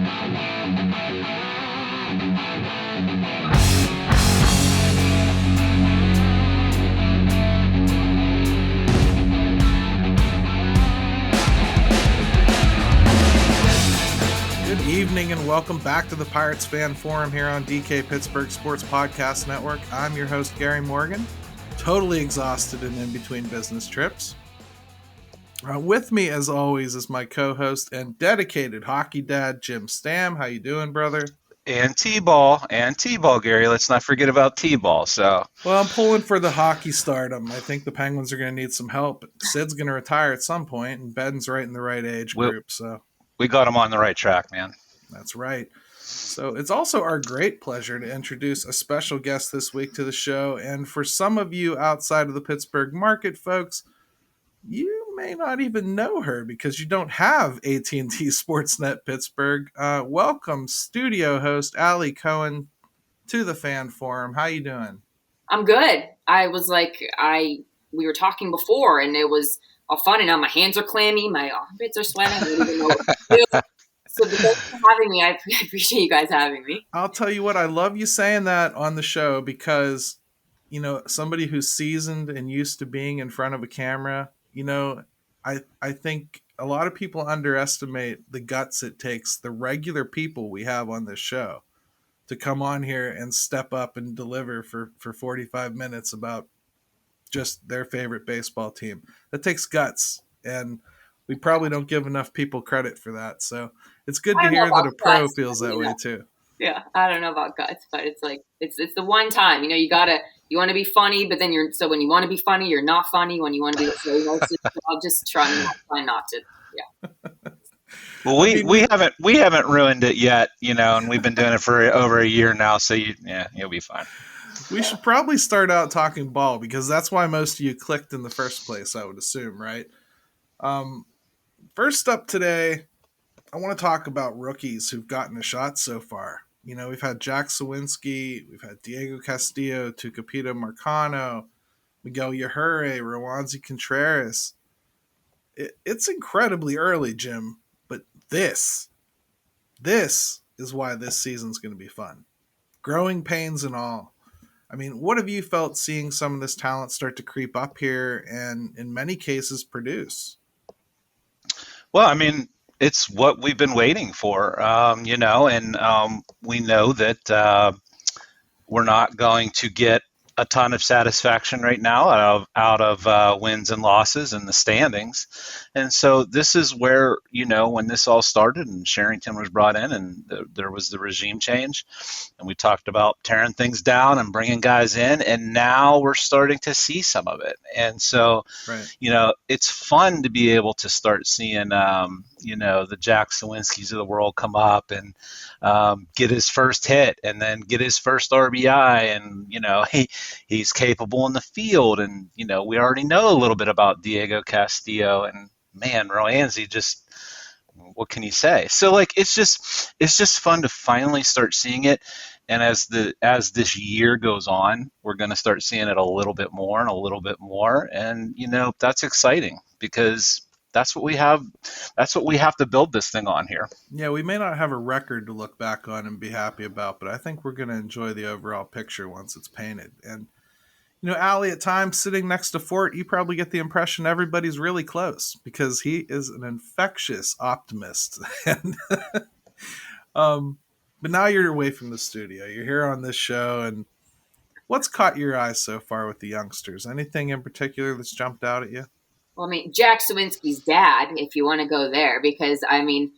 Good evening and welcome back to the Pirates Fan Forum here on DK Pittsburgh Sports Podcast Network. I'm your host, Gary Morgan, totally exhausted and in between business trips. With me, as always, is my co-host and dedicated hockey dad, Jim Stamm. How you doing, brother? And T-ball, Gary. Let's not forget about T-ball. So, well, I'm pulling for the hockey stardom. I think the Penguins are going to need some help. Sid's going to retire at some point, and Ben's right in the right age group. So we got him on the right track, man. That's right. So it's also our great pleasure to introduce a special guest this week to the show. And for some of you outside of the Pittsburgh market, folks, you may not even know her because you don't have AT&T Sportsnet Pittsburgh. Welcome, studio host Allie Cohen, to the Fan Forum. How you doing? I'm good. I was like, we were talking before, and it was all fun. And now my hands are clammy, my armpits are sweating. I don't even know what to do. So thanks for having me. I appreciate you guys having me. I'll tell you what, I love you saying that on the show because, you know, somebody who's seasoned and used to being in front of a camera, you know, I think a lot of people underestimate the guts it takes, the regular people we have on this show, to come on here and step up and deliver for 45 minutes about just their favorite baseball team. That takes guts, and we probably don't give enough people credit for that. So it's good to hear that a pro feels that way too. Yeah, I don't know about guts, but it's like it's the one time, you know, you want to be funny, but then when you want to be funny, you're not funny. When you want to be I'll just try not to. Yeah. Well, we haven't ruined it yet, you know, and we've been doing it for over a year now, so you'll be fine. We should probably start out talking ball because that's why most of you clicked in the first place, I would assume, right? First up today, I want to talk about rookies who've gotten a shot so far. You know, we've had Jack Sawinski, we've had Diego Castillo, Tucapita Marcano, Miguel Yajure, Roansy Contreras. It's incredibly early, Jim, but this is why this season's going to be fun. Growing pains and all. I mean, what have you felt seeing some of this talent start to creep up here and in many cases produce? Well, I mean, it's what we've been waiting for, you know, and we know that we're not going to get a ton of satisfaction right now out of wins and losses in the standings. And so this is where, you know, when this all started and Sherrington was brought in and there was the regime change and we talked about tearing things down and bringing guys in, and now we're starting to see some of it. And so, right. You know, it's fun to be able to start seeing, you know, the Jack Sawinskis of the world come up and get his first hit and then get his first RBI. And, you know, he's capable in the field. And, you know, we already know a little bit about Diego Castillo, and man, Roansy, just what can you say? So like, it's just fun to finally start seeing it. And as this year goes on, we're going to start seeing it a little bit more and a little bit more. And, you know, that's exciting because that's what we have. That's what we have to build this thing on here. Yeah, we may not have a record to look back on and be happy about, but I think we're going to enjoy the overall picture once it's painted. And, you know, Allie, at times sitting next to Fort, you probably get the impression everybody's really close because he is an infectious optimist. And, but now you're away from the studio. You're here on this show, and what's caught your eye so far with the youngsters? Anything in particular that's jumped out at you? Well, I mean, Jack Sawinski's dad, if you want to go there, because, I mean,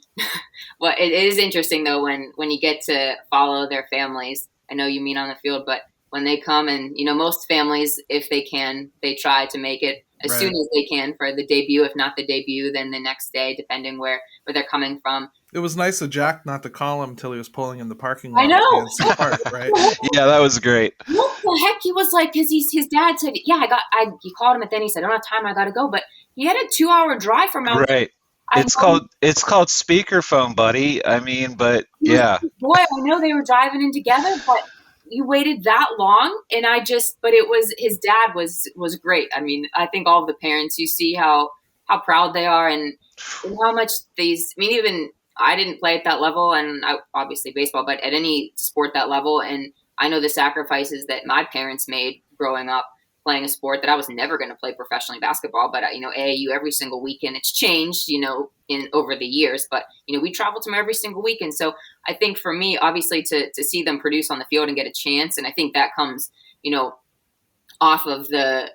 well, it is interesting, though, when you get to follow their families. I know you mean on the field, but when they come and, you know, most families, if they can, they try to make it as soon as they can for the debut. If not the debut, then the next day, depending where they're coming from. It was nice of Jack not to call him until he was pulling in the parking lot. I know. Park, right? Yeah, that was great. What the heck? He was like, because his dad said, yeah, he called him, and then he said, I don't have time, I got to go. But he had a 2-hour drive from out. Right. It's called speakerphone, buddy. I mean, but yeah. Boy, I know they were driving in together, but you waited that long, and but it was, his dad was great. I mean, I think all of the parents, you see how proud they are and how much even I didn't play at that level, and obviously baseball, but at any sport that level. And I know the sacrifices that my parents made growing up playing a sport that I was never going to play professionally basketball. But AAU every single weekend. It's changed, in over the years. But we traveled to them every single weekend. So I think for me, obviously, to see them produce on the field and get a chance, and I think that comes, off of the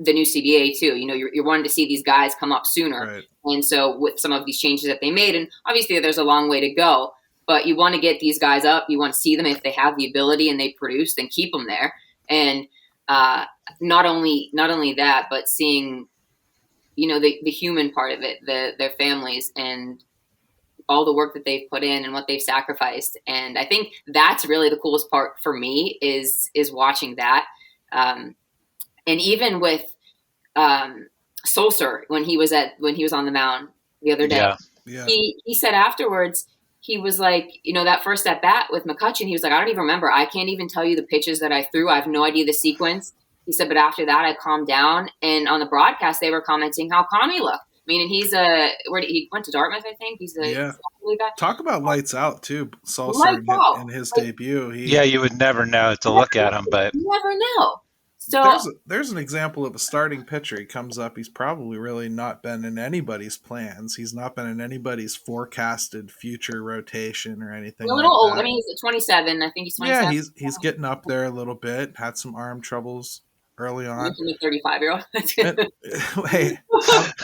new CBA too. You're wanting to see these guys come up sooner. Right. And so with some of these changes that they made, and obviously there's a long way to go, but you want to get these guys up. You want to see them if they have the ability and they produce, then keep them there. And not only that, but seeing, the human part of it, their families and all the work that they've put in and what they've sacrificed. And I think that's really the coolest part for me is watching that. And even with Sulcer, when he was on the mound the other day, Yeah. he said afterwards, he was like, that first at bat with McCutchen, he was like, I don't even remember. I can't even tell you the pitches that I threw. I have no idea the sequence. He said, but after that, I calmed down. And on the broadcast, they were commenting how calm he looked. I mean, and he went to Dartmouth, I think. He's a guy. Talk about lights out too. Lights out. in his debut. You would never know to look at him, but you never know. So there's an example of a starting pitcher. He comes up. He's probably really not been in anybody's plans. He's not been in anybody's forecasted future rotation or anything. A little like old. that. I mean, he's 27. I think he's 27. Yeah, he's getting up there a little bit. Had some arm troubles early on. 35-year-old. Hey,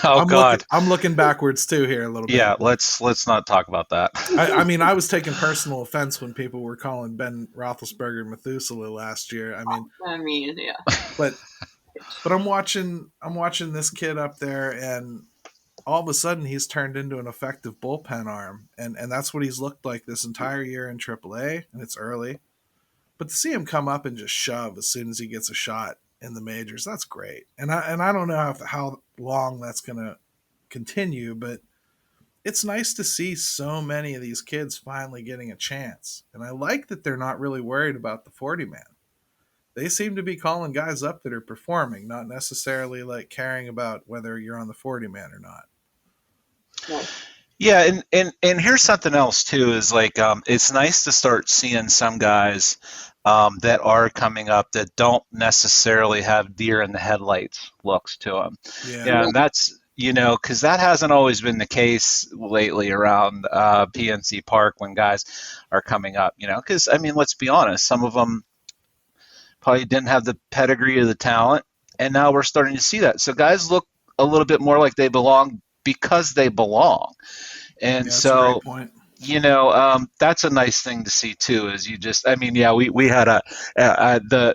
God, I'm looking backwards too here a little bit. Yeah, let's not talk about that. I mean, I was taking personal offense when people were calling Ben Roethlisberger Methuselah last year. I mean, yeah. But I'm watching this kid up there, and all of a sudden he's turned into an effective bullpen arm, and that's what he's looked like this entire year in AAA, and it's early. But to see him come up and just shove as soon as he gets a shot in the majors, that's great. And I don't know how long that's going to continue, but it's nice to see so many of these kids finally getting a chance. And I like that they're not really worried about the 40-man. They seem to be calling guys up that are performing, not necessarily like caring about whether you're on the 40-man or not. Yeah, and here's something else too, is like it's nice to start seeing some guys that are coming up that don't necessarily have deer in the headlights looks to them. Yeah, and that's, because that hasn't always been the case lately around PNC Park when guys are coming up, because, I mean, let's be honest, some of them probably didn't have the pedigree or the talent, and now we're starting to see that. So guys look a little bit more like they belong because they belong. And that's a great point. That's a nice thing to see too. Is we had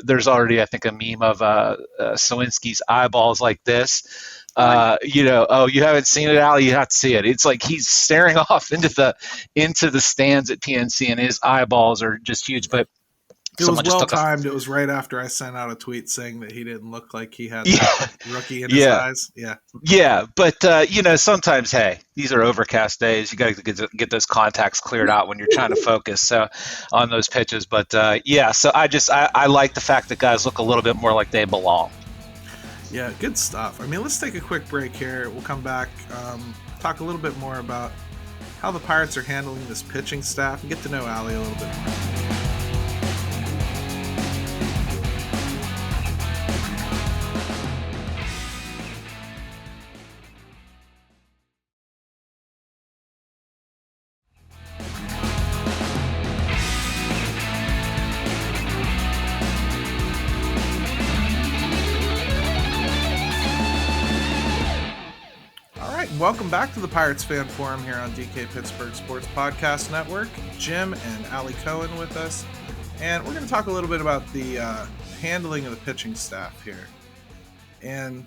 there's already, I think, a meme of Sawinski's eyeballs like this. You haven't seen it, Al? You have to see it. It's like he's staring off into the stands at PNC, and his eyeballs are just huge. But it was well timed. It was right after I sent out a tweet saying that he didn't look like he had rookie in his eyes. Yeah, but sometimes, hey, these are overcast days. You got to get those contacts cleared out when you're trying to focus on those pitches. But so I like the fact that guys look a little bit more like they belong. Yeah, good stuff. I mean, let's take a quick break here. We'll come back, talk a little bit more about how the Pirates are handling this pitching staff, and get to know Allie a little bit more. Welcome back to the Pirates Fan Forum here on DK Pittsburgh Sports Podcast Network. Jim and Allie Cohen with us, and we're going to talk a little bit about the handling of the pitching staff here. And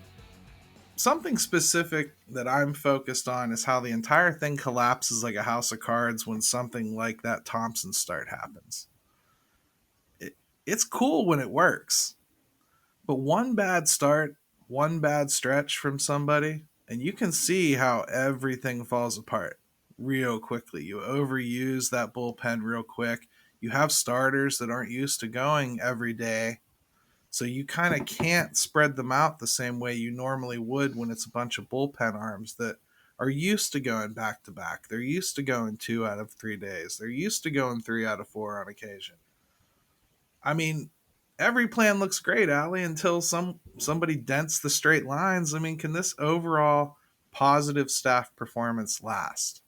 something specific that I'm focused on is how the entire thing collapses like a house of cards when something like that Thompson start happens. It's cool when it works, but one bad start, one bad stretch from somebody, and you can see how everything falls apart real quickly. You overuse that bullpen real quick. You have starters that aren't used to going every day, so you kind of can't spread them out the same way you normally would when it's a bunch of bullpen arms that are used to going back to back. They're used to going 2 out of 3 days. They're used to going 3 out of 4 on occasion. I mean, every plan looks great, Allie, until somebody dents the straight lines. I mean, can this overall positive staff performance last?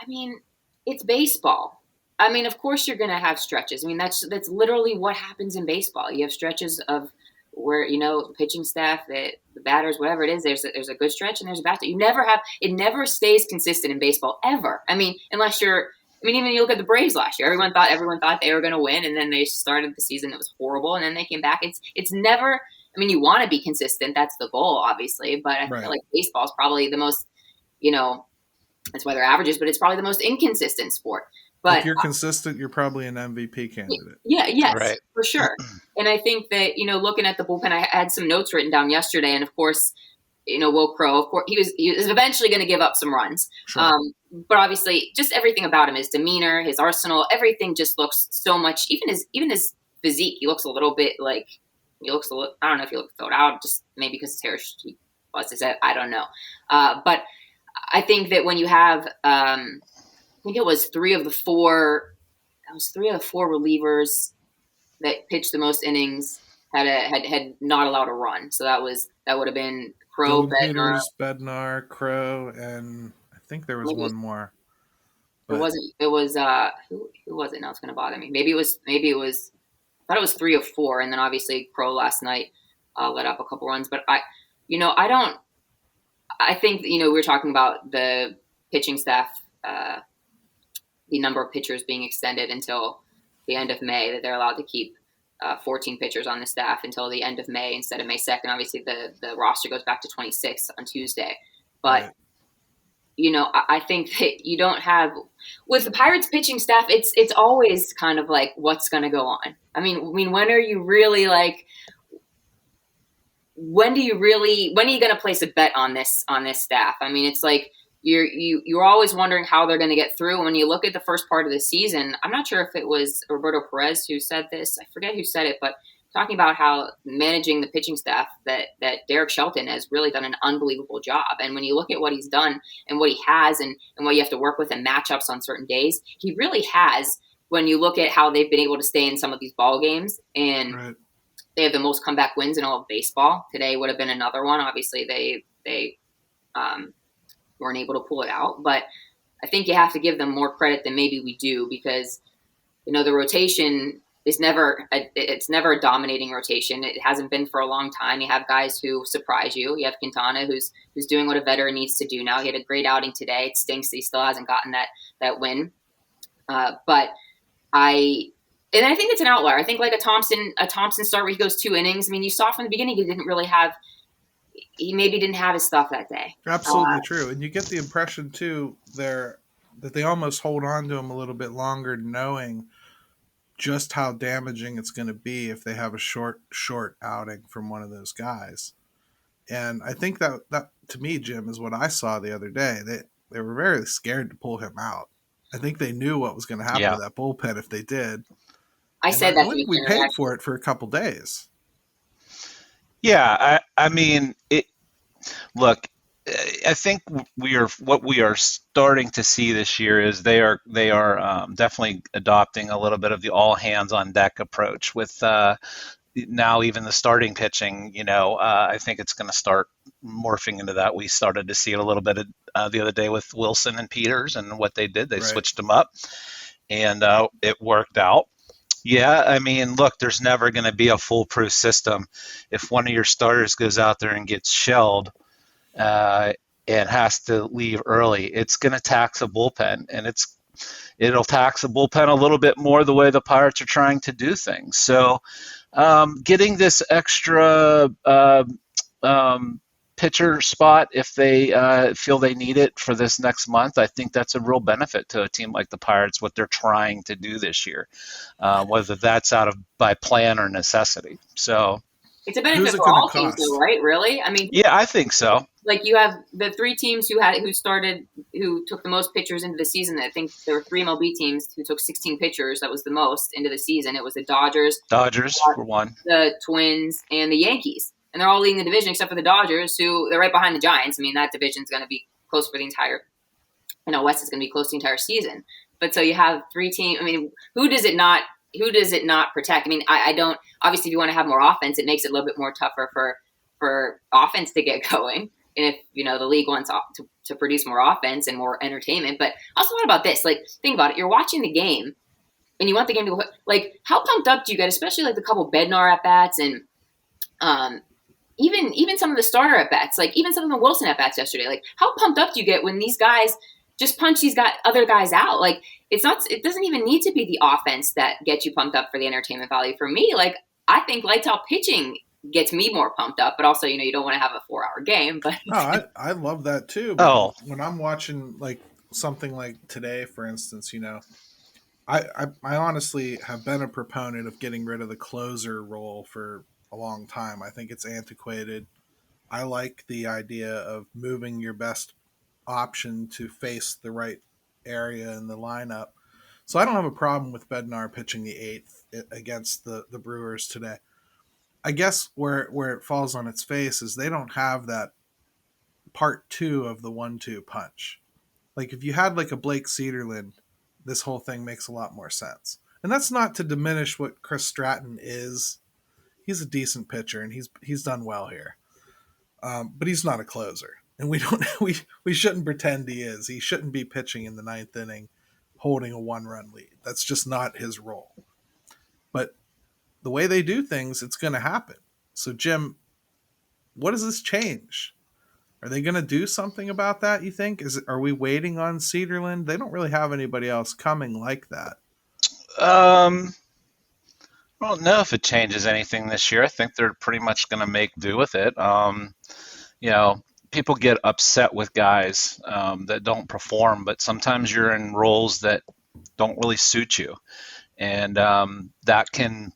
I mean, it's baseball. I mean, of course you're going to have stretches. I mean, that's literally what happens in baseball. You have stretches of where, the pitching staff, the batters, whatever it is, there's a good stretch and there's a bad stretch. It never stays consistent in baseball ever. I mean, even you look at the Braves last year, everyone thought they were going to win, and then they started the season, it was horrible, and then they came back. It's never, you want to be consistent. That's the goal, obviously, but I feel like baseball is probably the most, that's why they're averages, but it's probably the most inconsistent sport. But if you're consistent, you're probably an MVP candidate. Yes, right. For sure. And I think that, looking at the bullpen, I had some notes written down yesterday, and of course, Will Crowe, of course, he was eventually going to give up some runs. Sure. But obviously, just everything about him, his demeanor, his arsenal, everything just looks so much. Even his physique, he looks a little bit like I don't know if he looks filled out, just maybe because his hair he busts his head. I don't know. But I think that when you have, I think it was three of the four relievers that pitched the most innings had not allowed a run. So that would have been Crowe, Bednar, Crowe, and I think there was one more. But it wasn't. It was who was it? Now it's going to bother me. Maybe it was. I thought it was 3 of 4, and then obviously Crowe last night let up a couple runs. But I don't. I think we were talking about the pitching staff, the number of pitchers being extended until the end of May, that they're allowed to keep 14 pitchers on the staff until the end of May instead of May 2nd. Obviously, the roster goes back to 26 on Tuesday. But, right. I think that you don't have – with the Pirates pitching staff, it's always kind of like what's going to go on. I mean, when are you really like – when are you going to place a bet on this staff? I mean, it's like you're always wondering how they're going to get through. When you look at the first part of the season, I'm not sure if it was Roberto Perez who said this. I forget who said it, but talking about how managing the pitching staff, that Derek Shelton has really done an unbelievable job. And when you look at what he's done and what he has and what you have to work with and matchups on certain days, he really has. When you look at how they've been able to stay in some of these ball games, and Right. They have the most comeback wins in all of baseball. Today would have been another one. Obviously, they weren't able to pull it out. But I think you have to give them more credit than maybe we do, because the rotation is never a dominating rotation. It hasn't been for a long time. You have guys who surprise you. You have Quintana, who's doing what a veteran needs to do now. He had a great outing today. It stinks that he still hasn't gotten that win. But I think it's an outlier. I think like a Thompson start where he goes 2 innings. I mean, you saw from the beginning he maybe didn't have his stuff that day. Absolutely true. And you get the impression too that they almost hold on to him a little bit longer, knowing just how damaging it's going to be if they have a short outing from one of those guys. And I think that to me, Jim, is what I saw the other day. They were very scared to pull him out. I think they knew what was going to happen to that bullpen if they did. I said that we paid for it for a couple days. Yeah, I mean, look, I think what we are starting to see this year is they are definitely adopting a little bit of the all hands on deck approach with now even the starting pitching. I think it's going to start morphing into that. We started to see it a little bit the other day with Wilson and Peters and what they did. They switched them up, and it worked out. Yeah, I mean, look, there's never going to be a foolproof system. If one of your starters goes out there and gets shelled and has to leave early, it's going to tax a bullpen, and it'll tax a bullpen a little bit more the way the Pirates are trying to do things. So getting this extra pitcher spot, if they feel they need it for this next month, I think that's a real benefit to a team like the Pirates, what they're trying to do this year, whether that's by plan or necessity. So it's a benefit for all teams, though, right? Really? I mean, yeah, I think so. Like you have the 3 teams who took the most pitchers into the season. I think there were 3 MLB teams who took 16 pitchers. That was the most into the season. It was the Dodgers were one, the Twins, and the Yankees. and they're all leading the division except for the Dodgers, who they're right behind the Giants. I mean, that division's going to be close for the entire, West is going to be close the entire season. But so you have 3 teams. I mean, who does it not protect? I mean, I don't, obviously if you want to have more offense, it makes it a little bit more tougher for offense to get going. And if, the league wants to produce more offense and more entertainment. But also what about this? Like, think about it. You're watching the game and you want the game to go, like, how pumped up do you get, especially like the couple Bednar at-bats and even some of the starter at-bats, like even some of the Wilson at-bats yesterday. Like, how pumped up do you get when these guys just punch these other guys out? Like, it doesn't even need to be the offense that gets you pumped up for the entertainment value. For me, like, I think lights out pitching gets me more pumped up, but also, you don't want to have a 4-hour game. But I love that too. Oh, when I'm watching like something like today, for instance, I honestly have been a proponent of getting rid of the closer role for a long time. I think it's antiquated. I like the idea of moving your best option to face the right area in the lineup. So I don't have a problem with Bednar pitching the 8th against the Brewers today. I guess where it falls on its face is they don't have that part 2 of the 1-2 punch. Like, if you had like a Blake Cederland, this whole thing makes a lot more sense. And that's not to diminish what Chris Stratton is. He's a decent pitcher and he's done well here. But he's not a closer. And we shouldn't pretend he is. He shouldn't be pitching in the 9th inning holding a 1-run lead. That's just not his role. But the way they do things, it's going to happen. So, Jim, what does this change? Are they going to do something about that, you think? Are we waiting on Cederland? They don't really have anybody else coming like that. I don't know if it changes anything this year. I think they're pretty much going to make do with it. People get upset with guys that don't perform, but sometimes you're in roles that don't really suit you. And that can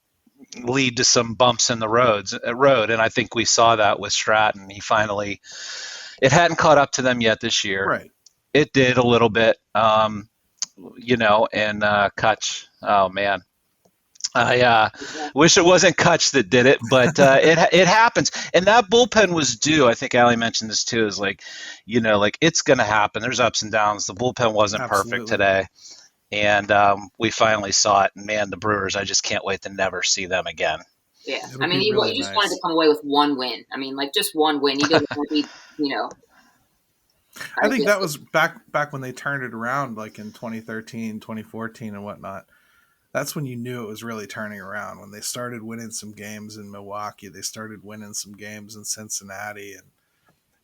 lead to some bumps in the road. And I think we saw that with Stratton. It hadn't caught up to them yet this year. Right. It did a little bit, and Kutch. Oh man. I wish it wasn't Kutch that did it, but it happens. And that bullpen was due. I think Allie mentioned this too, is like, it's going to happen. There's ups and downs. The bullpen wasn't perfect today. And we finally saw it. And man, the Brewers, I just can't wait to never see them again. Yeah. I mean, you just wanted to come away with one win. I mean, like, just one win. You don't want to be, I think that was back when they turned it around, like in 2013, 2014 and whatnot. That's when you knew it was really turning around, when they started winning some games in Milwaukee. They started winning some games in Cincinnati,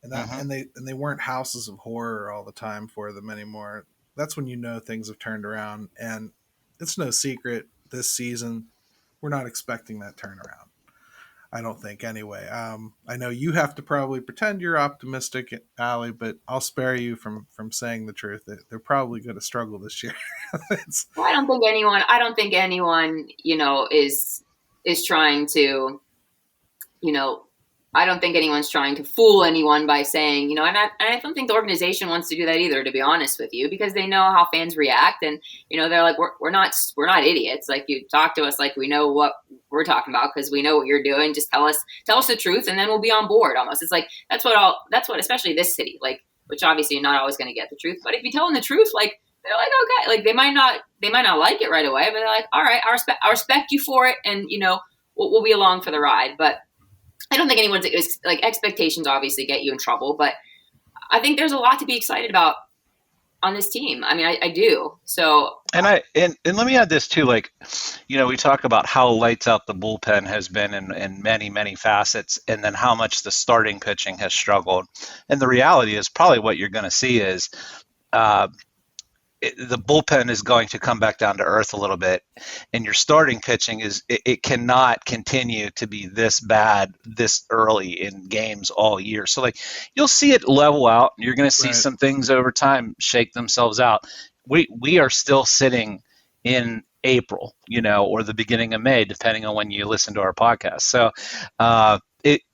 and they weren't houses of horror all the time for them anymore. That's when you know things have turned around, and it's no secret this season we're not expecting that turnaround. I don't think anyway. I know you have to probably pretend you're optimistic, Allie, but I'll spare you from saying the truth. They're probably going to struggle this year. I don't think anyone, is trying to, I don't think anyone's trying to fool anyone by saying, and I don't think the organization wants to do that either, to be honest with you, because they know how fans react, and they're like, we're not idiots. Like, you talk to us like we know what we're talking about because we know what you're doing. Just tell us the truth, and then we'll be on board. Almost, it's like that's what especially this city, like, which obviously you're not always going to get the truth, but if you tell them the truth, like, they're like, okay, like they might not like it right away, but they're like, all right, I respect you for it, and we'll be along for the ride, but. I don't think anyone's like, expectations obviously get you in trouble, but I think there's a lot to be excited about on this team. I mean, I do. So, and let me add this too. Like, we talk about how lights out the bullpen has been in many, many facets, and then how much the starting pitching has struggled. And the reality is probably what you're going to see is the bullpen is going to come back down to earth a little bit, and your starting pitching it cannot continue to be this bad this early in games all year. So like, you'll see it level out. You're going to see some things over time shake themselves out. We are still sitting in April, or the beginning of May, depending on when you listen to our podcast. So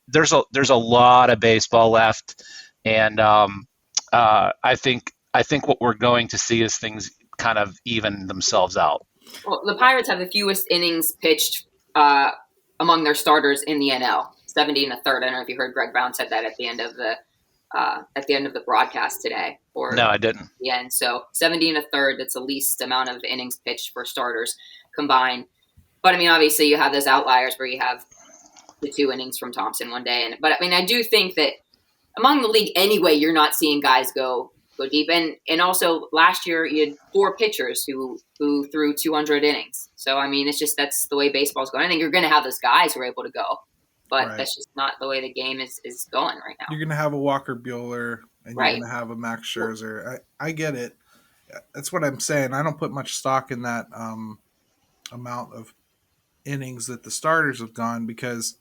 there's a lot of baseball left, and I think what we're going to see is things kind of even themselves out. Well, the Pirates have the fewest innings pitched among their starters in the NL. 70 1/3. I don't know if you heard Greg Brown said that at the end of the broadcast today. Or No, I didn't. yeah, and so 70 1/3. That's the least amount of innings pitched for starters combined. But I mean, obviously, you have those outliers where you have the 2 innings from Thompson one day, but I mean, I do think that among the league anyway, you're not seeing guys go deep, and also last year you had 4 pitchers who threw 200 innings. So I mean, it's just that's the way baseball's going. I think you're going to have those guys who are able to go, but Right. that's just not the way the game is going right now. You're going to have a Walker Buehler and Right. you're going to have a Max Scherzer. I get it. That's what I'm saying. I don't put much stock in that amount of innings that the starters have gone because,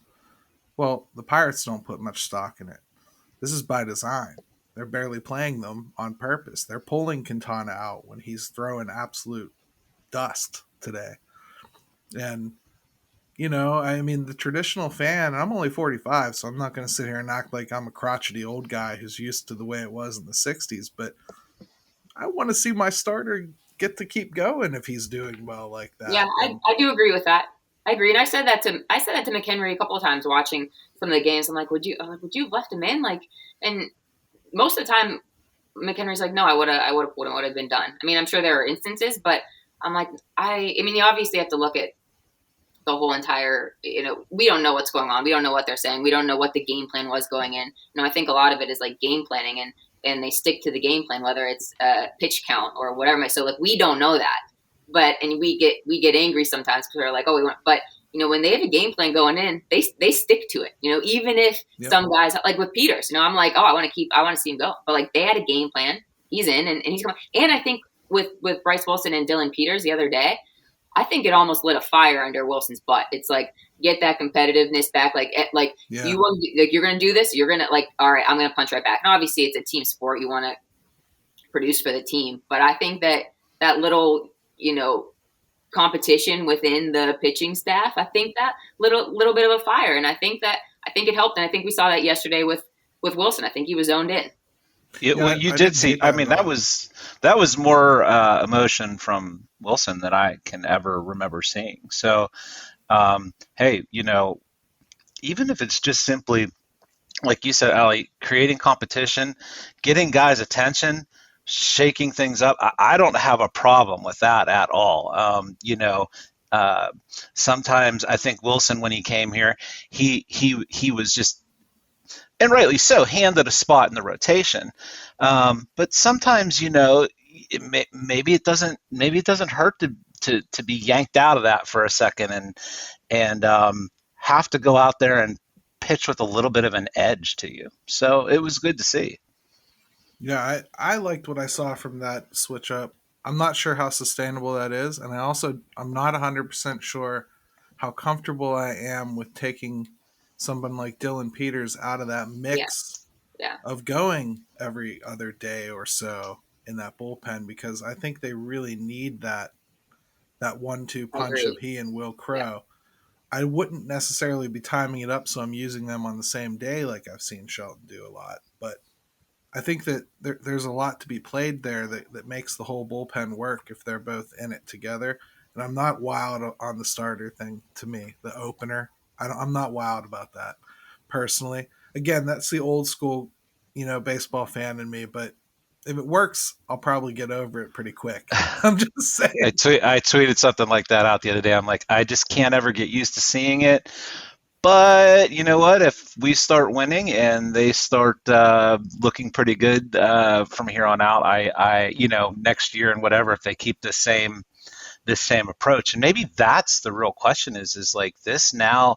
well, the Pirates don't put much stock in it. This is by design. They're barely playing them on purpose. They're pulling Quintana out when he's throwing absolute dust today. And, you know, I mean, the traditional fan, I'm only 45, so I'm not going to sit here and act like I'm a crotchety old guy who's used to the way it was in the 60s, but I want to see my starter get to keep going if he's doing well like that. Yeah, I do agree with that. I agree, and I said that to McHenry a couple of times watching some of the games. I'm like, would you have left him in? Like, and most of the time, McHenry's like, no, I would have been done. I mean, I'm sure there are instances, but I'm like, I mean, you obviously have to look at the whole entire. You know, we don't know what's going on. We don't know what they're saying. We don't know what the game plan was going in. You know, I think a lot of it is like game planning, and they stick to the game plan, whether it's pitch count or whatever. So like, we don't know that. But and we get angry sometimes because they're like, oh, we want. But you know, when they have a game plan going in, they stick to it. You know, even if some guys like with Peters, you know, I'm like, oh, I want to see him go. But like they had a game plan. He's in and he's coming. And I think with Bryce Wilson and Dylan Peters the other day, I think it almost lit a fire under Wilson's butt. It's like get that competitiveness back. You want you're going to do this. You're going to like, all right, I'm going to punch right back. And obviously, it's a team sport. You want to produce for the team. But I think that little, you know, competition within the pitching staff, I think that little bit of a fire, and I think it helped, and I think we saw that yesterday with Wilson. I think he was zoned in. Well, you did see. I mean, that was more emotion from Wilson than I can ever remember seeing. So, hey, you know, even if it's just simply, like you said, Ali, creating competition, getting guys' attention, shaking things up, I don't have a problem with that at all. You know, sometimes I think Wilson, when he came here, he was just, and rightly so, handed a spot in the rotation. But sometimes, you know, maybe it doesn't hurt to be yanked out of that for a second and have to go out there and pitch with a little bit of an edge to you. So it was good to see. Yeah, I liked what I saw from that switch up. I'm not sure how sustainable that is, and I'm not 100% sure how comfortable I am with taking someone like Dylan Peters out of that mix of going every other day or so in that bullpen, because I think they really need that 1-2 punch of he and Will Crow. Yeah. I wouldn't necessarily be timing it up so I'm using them on the same day like I've seen Shelton do a lot, but I think that there's a lot to be played there that makes the whole bullpen work if they're both in it together. And I'm not wild on the starter thing to me, the opener. I'm not wild about that personally. Again, that's the old school, you know, baseball fan in me. But if it works, I'll probably get over it pretty quick. I'm just saying. I tweeted something like that out the other day. I'm like, I just can't ever get used to seeing it. But you know what? If we start winning and they start looking pretty good from here on out, I you know, next year and whatever, if they keep this same approach, and maybe that's the real question: is like this now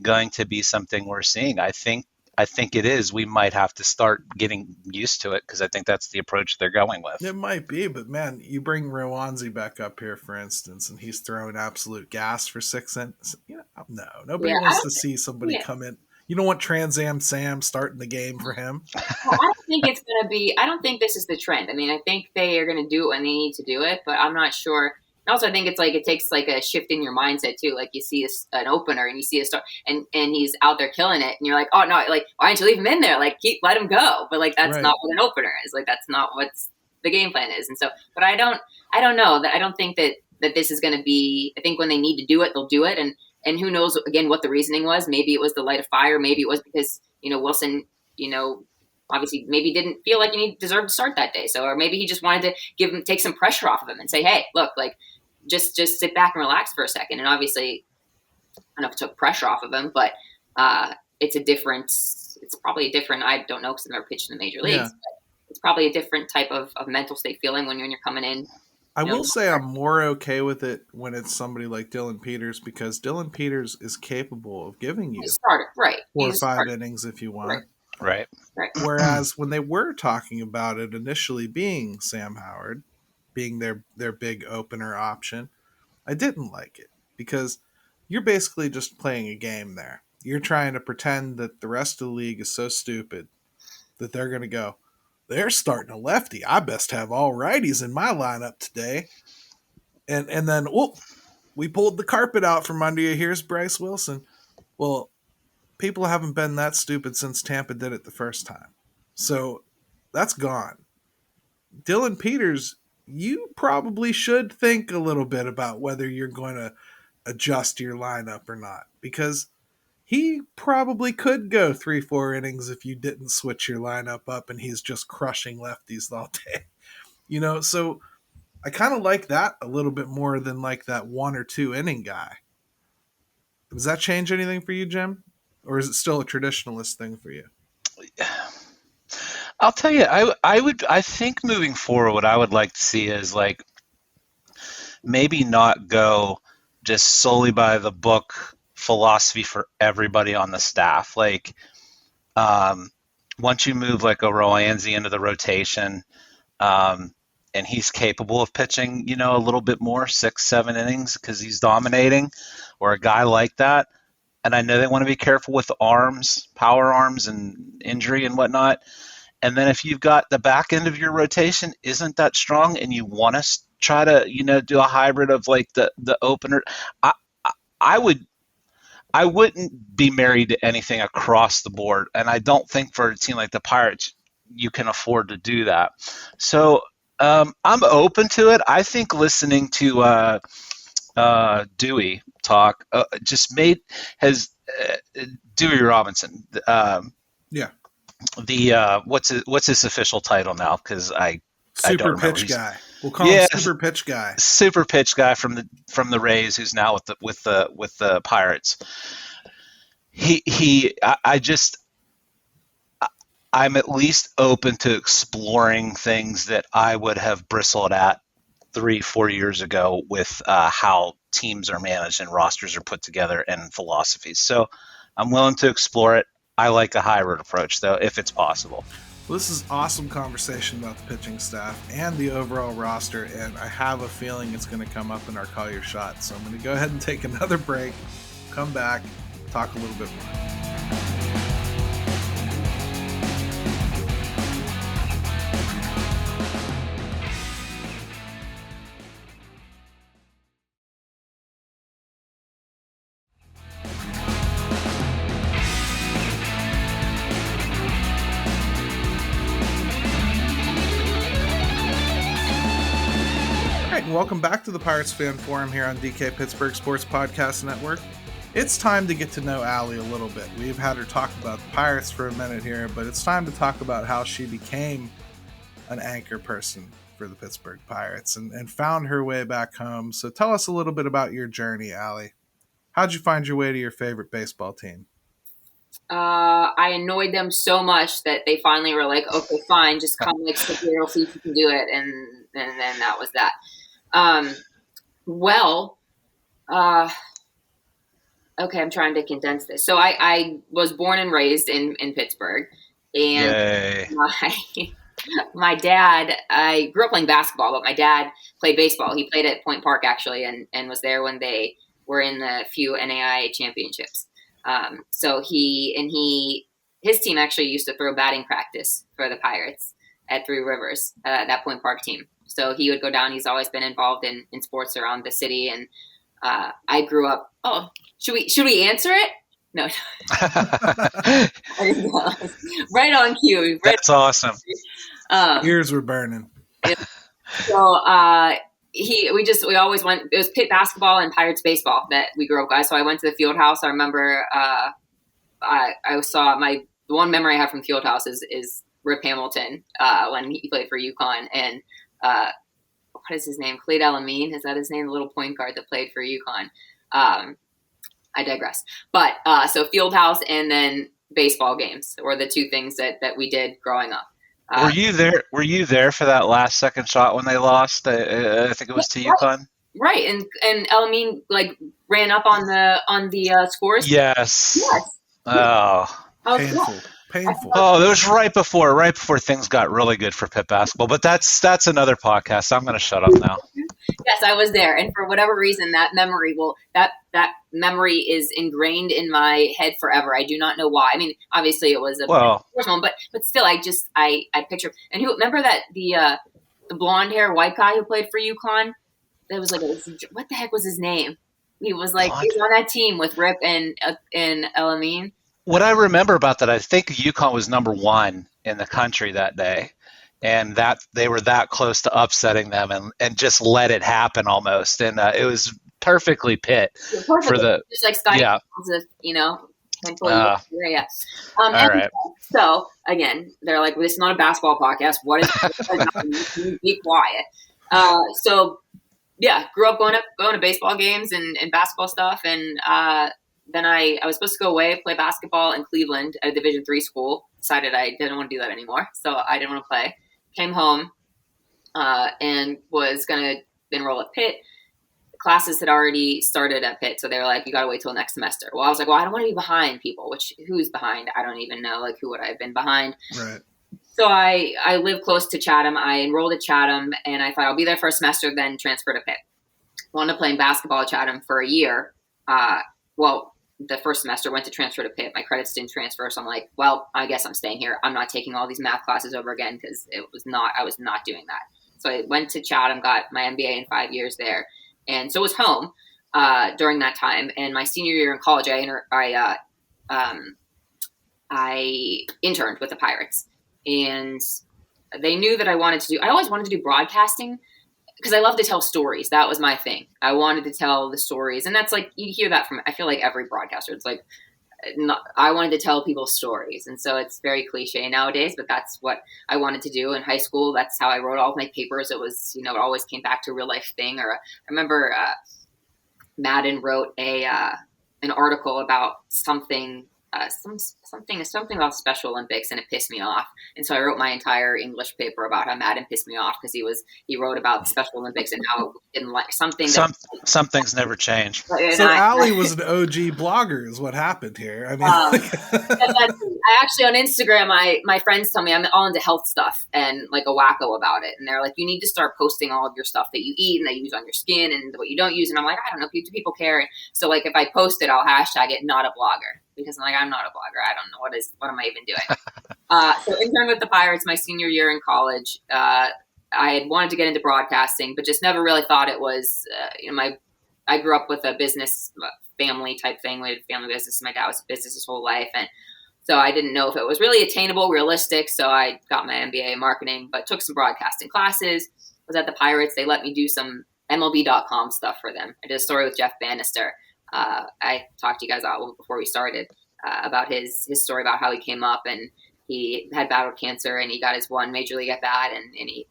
going to be something we're seeing? I think it is. We might have to start getting used to it because I think that's the approach they're going with. It might be, but man, you bring Roansy back up here, for instance, and he's throwing absolute gas for 6 innings. You know, nobody wants to see somebody come in. You don't want Trans Am Sam starting the game for him. Well, I don't think it's going to be. I don't think this is the trend. I mean, I think they are going to do it when they need to do it, but I'm not sure. And also, I think it's like it takes like a shift in your mindset too. Like you see an opener and you see a start, and he's out there killing it, and you're like, oh no, like why don't you leave him in there? Like let him go. But like that's not what an opener is. Like that's not what the game plan is. And so, but I don't know that. I don't think that this is going to be. I think when they need to do it, they'll do it. And And who knows, again, what the reasoning was. Maybe it was the light of fire. Maybe it was because, Wilson, obviously maybe didn't feel like he deserved to start that day. So, or maybe he just wanted to take some pressure off of him and say, hey, look, like, just sit back and relax for a second. And obviously, I don't know if it took pressure off of him, but it's probably a different, I don't know because I've never pitched in the major leagues, but it's probably a different type of mental state feeling when you're coming in. I will say I'm more okay with it when it's somebody like Dylan Peters, because Dylan Peters is capable of giving you starter, right? 4 or 5 innings if you want. Right. Whereas when they were talking about it initially being Sam Howard, being their big opener option, I didn't like it because you're basically just playing a game there. You're trying to pretend that the rest of the league is so stupid that they're going to go, they're starting a lefty. I best have all righties in my lineup today. And then, we pulled the carpet out from under you. Here's Bryce Wilson. Well, people haven't been that stupid since Tampa did it the first time. So that's gone. Dylan Peters, you probably should think a little bit about whether you're going to adjust your lineup or not, because he probably could go 3-4 innings if you didn't switch your lineup up and he's just crushing lefties all day. So I kind of like that a little bit more than like that 1 or 2 inning guy. Does that change anything for you, Jim? Or is it still a traditionalist thing for you? I'll tell you, I think moving forward, what I would like to see is like maybe not go just solely by the book philosophy for everybody on the staff. Like, once you move like a Roansy into the rotation, and he's capable of pitching, a little bit more, 6-7 innings because he's dominating, or a guy like that. And I know they want to be careful with arms, power arms, and injury and whatnot. And then if you've got the back end of your rotation isn't that strong, and you want to try to, do a hybrid of like the opener, I wouldn't be married to anything across the board. And I don't think for a team like the Pirates, you can afford to do that. So I'm open to it. I think listening to Dewey talk Dewey Robinson. The what's his official title now? Because I don't remember. Pitch guy. We'll call him super pitch guy. Super pitch guy from the Rays, who's now with the Pirates. I'm at least open to exploring things that I would have bristled at 3-4 years ago with how teams are managed and rosters are put together and philosophies. So I'm willing to explore it. I like a hybrid approach, though, if it's possible. Well, this is awesome conversation about the pitching staff and the overall roster, and I have a feeling it's going to come up in our Call Your Shot. So I'm going to go ahead and take another break, come back, talk a little bit more. Welcome back to the Pirates Fan Forum here on DK Pittsburgh Sports Podcast Network. It's time to get to know Allie a little bit. We've had her talk about the Pirates for a minute here, but it's time to talk about how she became an anchor person for the Pittsburgh Pirates and found her way back home. So tell us a little bit about your journey, Allie. How'd you find your way to your favorite baseball team? I annoyed them so much that they finally were like, okay, fine, just come stick here, we'll see if you can do it. And then that was that. Okay, I'm trying to condense this. So I was born and raised in Pittsburgh, and my dad, I grew up playing basketball, but my dad played baseball. He played at Point Park actually, and was there when they were in the few NAIA championships. So his team actually used to throw batting practice for the Pirates at Three Rivers, that Point Park team. So he would go down. He's always been involved in sports around the city. And I grew up. Oh, should we answer it? No. Right on cue. That's awesome. Ears were burning. So we always went. It was Pitt basketball and Pirates baseball that we grew up guys. So I went to the field house. I remember I saw the one memory I have from the field house is Rip Hamilton when he played for UConn, and what is his name? Clyde Elamine, is that his name? The little point guard that played for UConn. I digress. But so field house and then baseball games were the two things that we did growing up. Were you there? Were you there for that last second shot when they lost? I think it was to UConn. Right, and Elamine like ran up on the scores. Yes. Oh, painful. Oh, it was right before things got really good for Pitt basketball. But that's another podcast. I'm going to shut up now. Yes, I was there, and for whatever reason, that memory is ingrained in my head forever. I do not know why. I mean, obviously it was a first one, but still, I picture. And remember that the blonde hair white guy who played for UConn? That was like what the heck was his name? He was like he was on that team with Rip and Elamine. What I remember about that, I think UConn was number 1 in the country that day, and that they were that close to upsetting them and just let it happen almost. And it was perfectly Pitt for the just like Scotty, yeah. Yeah. All right. So again, they're like, "This is not a basketball podcast. What is be quiet?" So yeah, grew up going to baseball games and basketball stuff, and then I was supposed to go away, play basketball in Cleveland at a Division III school. Decided I didn't want to do that anymore, so I didn't want to play. Came home and was going to enroll at Pitt. Classes had already started at Pitt, so they were like, you got to wait till next semester. Well, I was like, well, I don't want to be behind people, who's behind? I don't even know, like, who would I have been behind? Right. So I live close to Chatham. I enrolled at Chatham, and I thought I'll be there for a semester, then transfer to Pitt. Wound up playing basketball at Chatham for a year. The first semester went to transfer to Pitt. My credits didn't transfer, so I'm like, well, I guess I'm staying here. I'm not taking all these math classes over again because I was not doing that. So I went to Chatham, got my MBA in 5 years there, and so was home during that time. And my senior year in college, I interned with the Pirates, and they knew that I always wanted to do broadcasting. Because I love to tell stories. That was my thing. I wanted to tell the stories. And that's like, you hear that from, I feel like every broadcaster. It's like, I wanted to tell people stories. And so it's very cliche nowadays, but that's what I wanted to do in high school. That's how I wrote all of my papers. It was, it always came back to a real life thing. Or I remember Madden wrote an article about something about Special Olympics, and it pissed me off. And so I wrote my entire English paper about how Madden pissed me off because he wrote about the Special Olympics and how he didn't like something. Some things never change. So Allie was an OG blogger, is what happened here. I mean, I actually on Instagram, my friends tell me I'm all into health stuff and like a wacko about it, and they're like, you need to start posting all of your stuff that you eat and that you use on your skin and what you don't use. And I'm like, I don't know, do people care? So like if I post it, I'll hashtag it not a blogger. Because I'm not a blogger. I don't know what am I even doing. So interned with the Pirates my senior year in college. I had wanted to get into broadcasting, but just never really thought it was. I grew up with a business family type thing. We had a family business. My dad was in business his whole life, and so I didn't know if it was really attainable, realistic. So I got my MBA in marketing, but took some broadcasting classes. Was at the Pirates. They let me do some MLB.com stuff for them. I did a story with Jeff Bannister. I talked to you guys before we started about his story about how he came up and he had battled cancer and he got his one major league at bat and he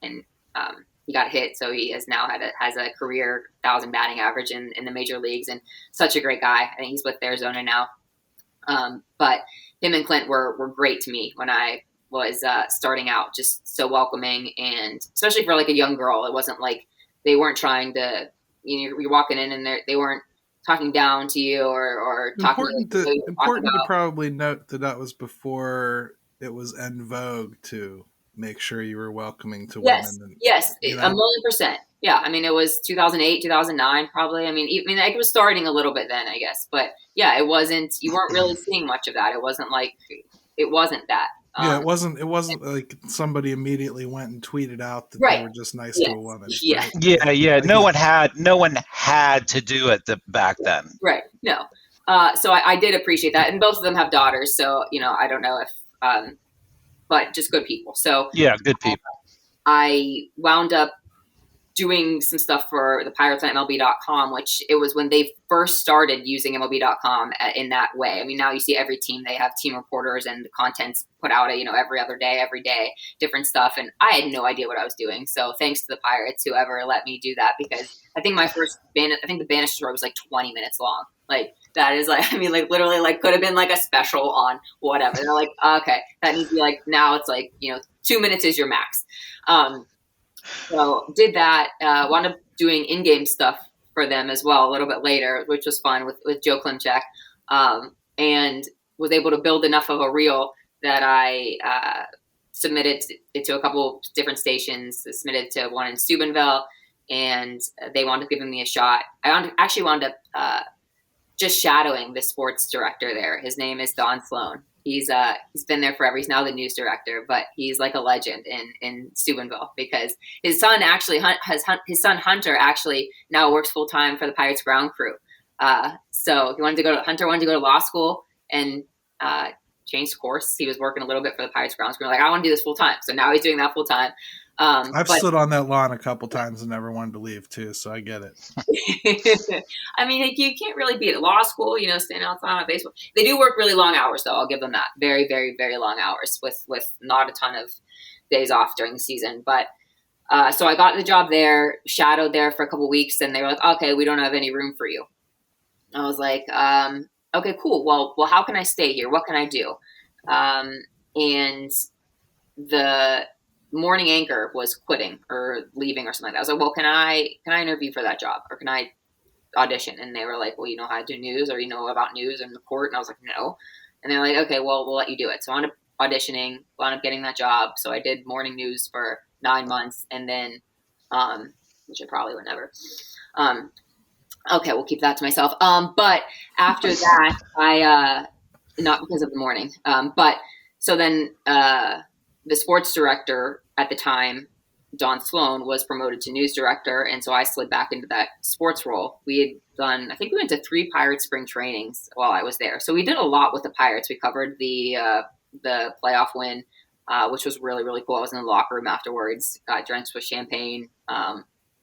got hit. So he has now has a career 1,000 batting average in the major leagues and such a great guy. I think he's with Arizona now. But him and Clint were great to me when I was starting out, just so welcoming, and especially for like a young girl. It wasn't like they weren't trying to, you're walking in and they weren't talking down to you or talking important to probably note that was before it was en vogue to make sure you were welcoming to women. Yes, 1,000,000%. Yeah, I mean, it was 2008, 2009, probably. I mean, it was starting a little bit then, I guess. But yeah, you weren't really seeing much of that. It wasn't that. It wasn't like somebody immediately went and tweeted out that they were just nice to a woman. Yeah. Right? Yeah. No one had to do it back then. Right. No. So I did appreciate that. And both of them have daughters. So, I don't know if, but just good people. So yeah, good people. I wound up doing some stuff for the Pirates on MLB.com, which it was when they first started using MLB.com in that way. I mean, now you see every team, they have team reporters and the content's put out, every day, different stuff. And I had no idea what I was doing. So thanks to the Pirates, whoever let me do that, because I think the Banish story was like 20 minutes long. Like, that is like, I mean, like literally like could have been like a special on whatever. They're like, okay, that needs to be like, now it's like, 2 minutes is your max. So did that, wound up doing in-game stuff for them as well a little bit later, which was fun with Joe Klimchak, and was able to build enough of a reel that I submitted it to a couple different stations, submitted to one in Steubenville, and they wound up giving me a shot. I actually wound up just shadowing the sports director there. His name is Don Sloan. He's been there forever. He's now the news director, but he's like a legend in Steubenville, because his son his son Hunter actually now works full time for the Pirates ground crew. So Hunter wanted to go to law school and changed course. He was working a little bit for the Pirates ground crew. Like, I want to do this full time. So now he's doing that full time. I've stood on that lawn a couple times and never wanted to leave too, so I get it. I mean, you can't really be at law school, standing outside on a baseball. They do work really long hours, though. I'll give them that. Very, very, very long hours with not a ton of days off during the season. But so I got the job there, shadowed there for a couple weeks, and they were like, okay, we don't have any room for you. I was like, okay, cool. Well, how can I stay here? What can I do? And the morning anchor was quitting or leaving or something like that. I was like, well, can I interview for that job, or can I audition? And they were like, well, you know how to do news, or you know about news and the court? And I was like, no. And they're like, okay, well, we'll let you do it. So I wound up auditioning, wound up getting that job. So I did morning news for 9 months, and then, which I probably would never. Okay, we'll keep that to myself. But after that, I not because of the morning. But so then the sports director at the time, Don Sloan, was promoted to news director, and so I slid back into that sports role. We had done, I think we went to 3 Pirates spring trainings while I was there. So we did a lot with the Pirates. We covered the playoff win, which was really, really cool. I was in the locker room afterwards, got drenched with champagne.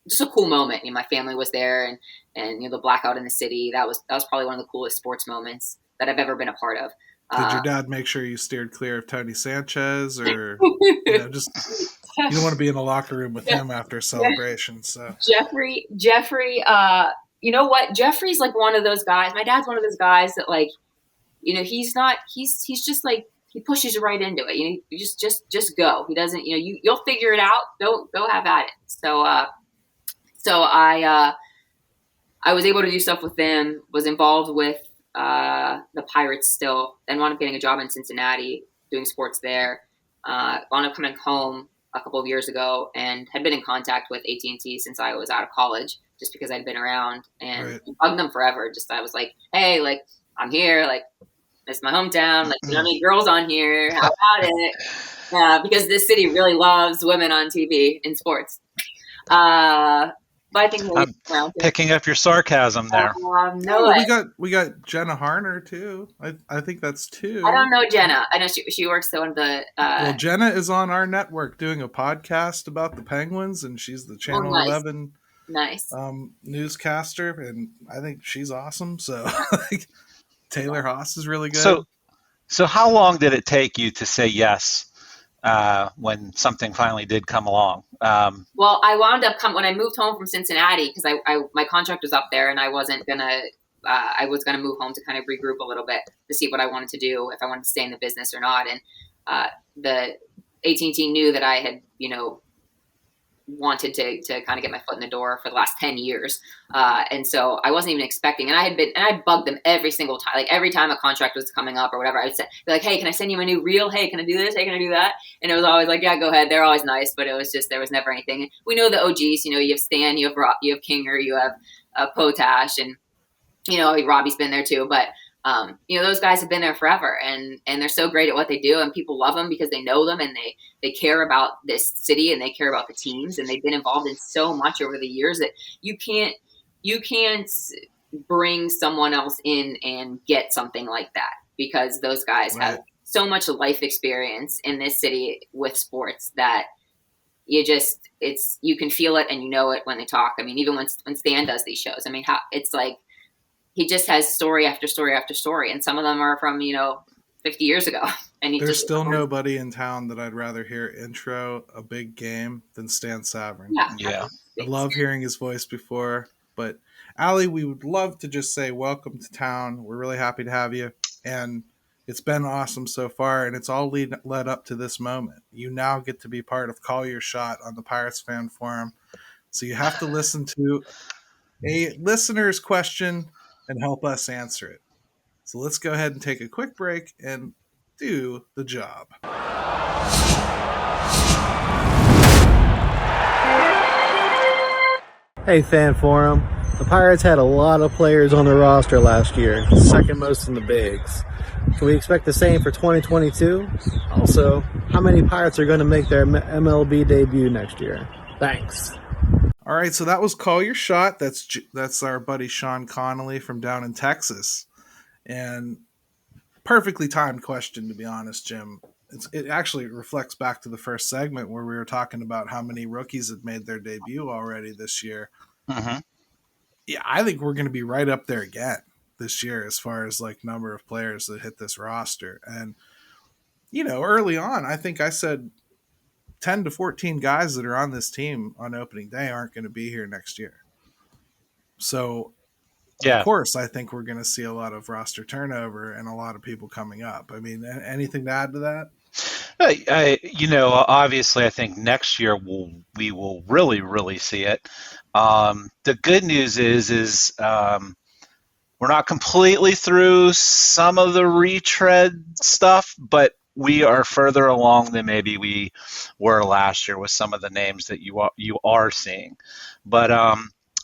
Just a cool moment. My family was there, and the blackout in the city. That was probably one of the coolest sports moments that I've ever been a part of. Did your dad make sure you steered clear of Tony Sanchez, or just you don't want to be in a locker room with him after a celebration? So Jeffrey, you know what? Jeffrey's like one of those guys. My dad's one of those guys that, like, he's just like, he pushes you right into it. You just go. He doesn't. You'll figure it out. Go have at it. So I was able to do stuff with them. Was involved with the Pirates still, and wound up getting a job in Cincinnati doing sports there. Wound up coming home a couple of years ago and had been in contact with AT&T since I was out of college, just because I'd been around and bugged them forever. Just, I was like, hey, like, I'm here, like, it's my hometown, like, how many girls on here? How about it? Because this city really loves women on TV in sports. But I think I'm picking up your sarcasm there. No, we got Jenna Harner too. I think that's 2. I don't know Jenna. I know she works at one of the. Well, Jenna is on our network doing a podcast about the Penguins, and she's the Channel 11 newscaster, and I think she's awesome. So Taylor Haas is really good. So how long did it take you to say yes when something finally did come along? Well, I wound up when I moved home from Cincinnati, because my contract was up there, and I was gonna move home to kind of regroup a little bit to see what I wanted to do, if I wanted to stay in the business or not. And the AT&T knew that I had wanted to kind of get my foot in the door for the last 10 years. And so I wasn't even expecting, and I bugged them every single time. Like, every time a contract was coming up or whatever, I would say, be like, hey, can I send you a new reel? Hey, can I do this? Hey, can I do that? And it was always like, yeah, go ahead. They're always nice, but it was just, there was never anything. And we know the OGs, you have Stan, you have Rob, you have Kinger, you have Potash, and, Robbie's been there too, but those guys have been there forever, and they're so great at what they do, and people love them because they know them, and they care about this city, and they care about the teams, and they've been involved in so much over the years that you can't bring someone else in and get something like that, because those guys have so much life experience in this city with sports that you can feel it and you know it when they talk. I mean, even when Stan does these shows, I mean, how it's like he just has story after story after story, and some of them are from 50 years ago. And there's still nobody in town that I'd rather hear intro a big game than Stan Savran. Yeah. I love hearing his voice before. But Allie, we would love to just say welcome to town. We're really happy to have you, and it's been awesome so far, and it's all led up to this moment. You now get to be part of Call Your Shot on the Pirates Fan Forum. So you have to listen to a listener's question and help us answer it. So let's go ahead and take a quick break and do the job. Hey, Fan Forum. The Pirates had a lot of players on their roster last year, second most in the bigs. Can we expect the same for 2022? Also, how many Pirates are going to make their MLB debut next year? Thanks. All right, so that was Call Your Shot. That's our buddy Sean Connolly from down in Texas. And perfectly timed question, to be honest, Jim. It actually reflects back to the first segment where we were talking about how many rookies had made their debut already this year. Mm-hmm. Yeah, I think we're going to be right up there again this year as far as like number of players that hit this roster. And, early on, I think I said 10 to 14 guys that are on this team on opening day aren't going to be here next year. So, of course, I think we're going to see a lot of roster turnover and a lot of people coming up. I mean, anything to add to that? Obviously, I think next year we will really, really see it. The good news is we're not completely through some of the retread stuff, but we are further along than maybe we were last year with some of the names that you are seeing. But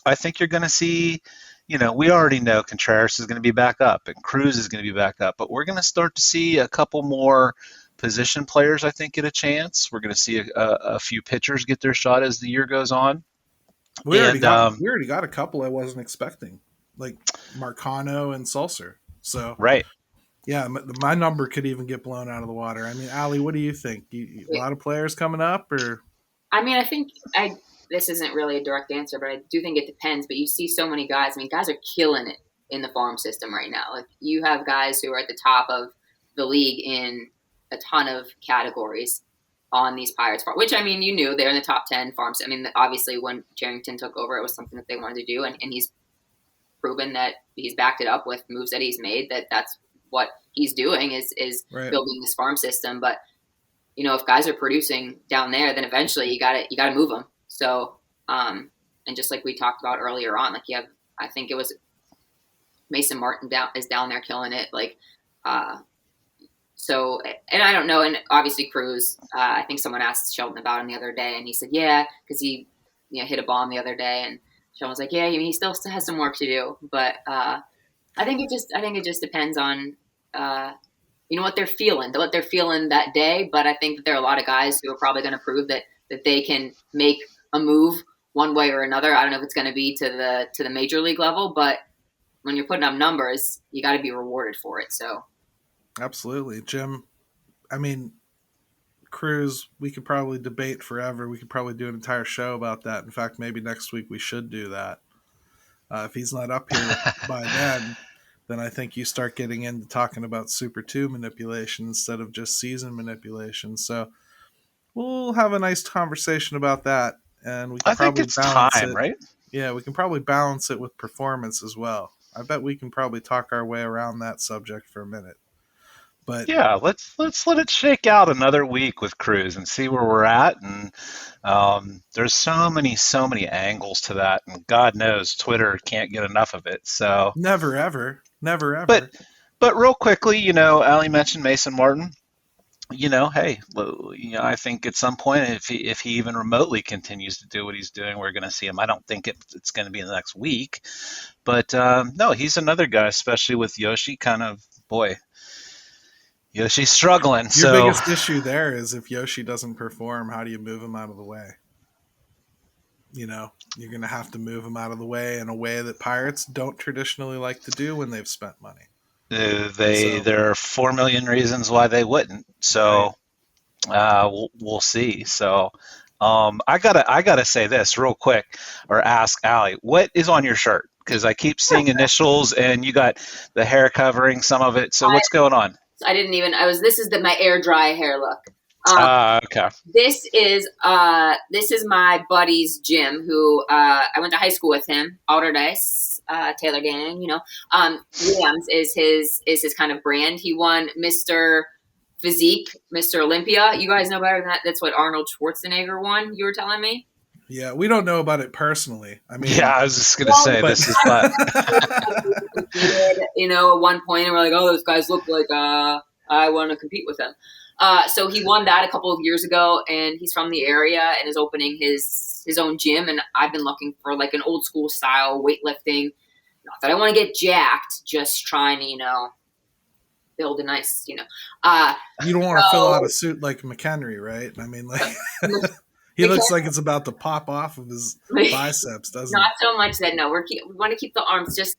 I think you're going to see. We already know Contreras is going to be back up and Cruz is going to be back up, but we're going to start to see a couple more position players, I think, get a chance. We're going to see a few pitchers get their shot as the year goes on. We already got a couple I wasn't expecting, like Marcano and Sulcer. So, right. Yeah, my number could even get blown out of the water. I mean, Allie, what do you think? A lot of players coming up? Or I mean, I think this isn't really a direct answer, but I do think it depends. But you see so many guys. I mean, guys are killing it in the farm system right now. Like, you have guys who are at the top of the league in a ton of categories on these Pirates farm, which, I mean, they're in the top 10 farms. I mean, obviously when Charrington took over, it was something that they wanted to do. And he's proven that he's backed it up with moves that he's made, that's what he's doing is right. Building this farm system. But, if guys are producing down there, then eventually you gotta move them. So, and just like we talked about earlier on, like I think it was Mason Martin is down there killing it. Like, so, and I don't know. And obviously Cruz, I think someone asked Sheldon about him the other day and he said, yeah, cause he, hit a bomb the other day and Sheldon was like, yeah, he still has some work to do. But, I think it just depends on, what they're feeling that day. But I think that there are a lot of guys who are probably going to prove that they can make a move one way or another. I don't know if it's going to be to the major league level, but when you're putting up numbers, you got to be rewarded for it. So, absolutely, Jim. I mean, Cruz, we could probably debate forever. We could probably do an entire show about that. In fact, maybe next week we should do that. If he's not up here by then I think you start getting into talking about Super 2 manipulation instead of just season manipulation. So we'll have a nice conversation about that. And we can probably balance it. Right? Yeah, we can probably balance it with performance as well. I bet we can probably talk our way around that subject for a minute. But yeah, let's let it shake out another week with Cruz and see where we're at. And there's so many angles to that, and God knows Twitter can't get enough of it. So never ever. But real quickly, Allie mentioned Mason Martin. Hey, I think at some point, if he even remotely continues to do what he's doing, we're going to see him. I don't think it's going to be in the next week, but no, he's another guy, especially with Yoshi. Yoshi's struggling. Your biggest issue there is if Yoshi doesn't perform, how do you move him out of the way? You're going to have to move him out of the way in a way that Pirates don't traditionally like to do when they've spent money. There are 4 million reasons why they wouldn't. So we'll see. So I gotta say this real quick, or ask Allie, what is on your shirt? Because I keep seeing initials, and you got the hair covering some of it. So what's going on? I didn't even. This is my air dry hair look. Okay. This is my buddy's Jim, who I went to high school with him. Alderdice, Taylor Gang, Williams is his kind of brand. He won Mr. Physique, Mr. Olympia. You guys know better than that. That's what Arnold Schwarzenegger won. You were telling me. Yeah, we don't know about it personally. I mean, yeah, I was just gonna say this is fun. At one point, and we're like, oh, those guys look like I want to compete with them. So he won that a couple of years ago, and he's from the area and is opening his own gym. And I've been looking for like an old school style weightlifting. Not that I want to get jacked, just trying to, build a nice, You don't want to fill out a suit like McHenry, right? I mean, like he looks like it's about to pop off of his biceps, doesn't Not so much that, no. We want to keep the arms just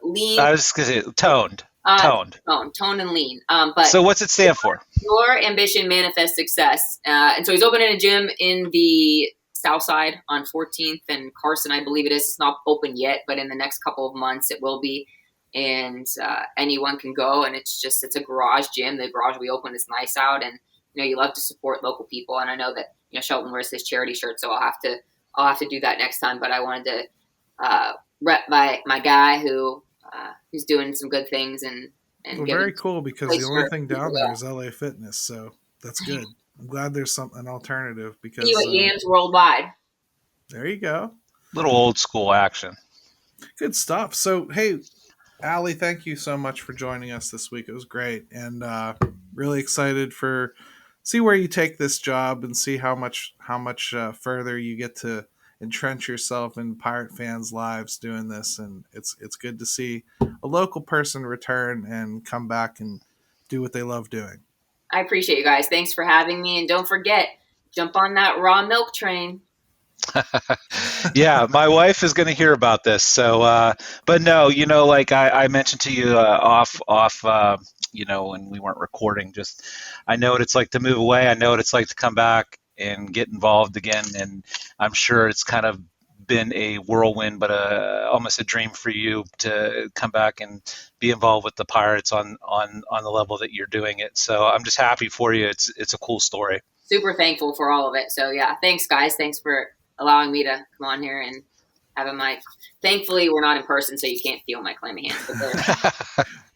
lean. I was going to say toned. Toned and lean. But so what's it stand for? Your ambition manifests success. And so he's opening a gym in the South Side on 14th and Carson, I believe it is. It's not open yet, but in the next couple of months it will be. And anyone can go, and it's a garage gym. The garage we opened is nice out, and you love to support local people. And I know that Shelton wears his charity shirt, so I'll have to do that next time. But I wanted to rep my guy who's doing some good things and very cool, because the only thing down there is LA Fitness, so that's good. I'm glad there's an alternative, because Yams worldwide. There you go. Little old school action. Good stuff. So hey, Allie, thank you so much for joining us this week. It was great, and really excited for see where you take this job and see how much further you get to entrench yourself in Pirate fans' lives doing this. And it's good to see a local person return and come back and do what they love doing. I appreciate you guys. Thanks for having me, and don't forget, jump on that raw milk train. Yeah, my wife is going to hear about this. So, but no, like I mentioned to you off, when we weren't recording, just I know what it's like to move away. I know what it's like to come back and get involved again. And I'm sure it's kind of been a whirlwind, but almost a dream for you to come back and be involved with the Pirates on the level that you're doing it. So I'm just happy for you. It's a cool story. Super thankful for all of it. So yeah, thanks guys. Thanks for allowing me to come on here and have a mic. Thankfully, we're not in person, so you can't feel my clammy hands.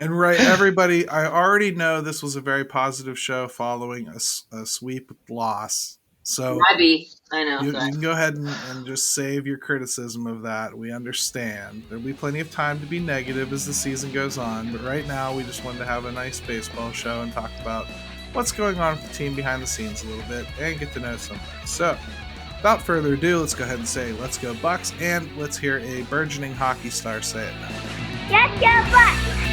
And right, everybody, I already know this was a very positive show following a sweep loss. So I know. You can go ahead and just save your criticism of that. We understand. There'll be plenty of time to be negative as the season goes on, but right now we just wanted to have a nice baseball show and talk about what's going on with the team behind the scenes a little bit and get to know somebody. So, without further ado, let's go ahead and say, let's go Bucs, and let's hear a burgeoning hockey star say it now. Let's go Bucs!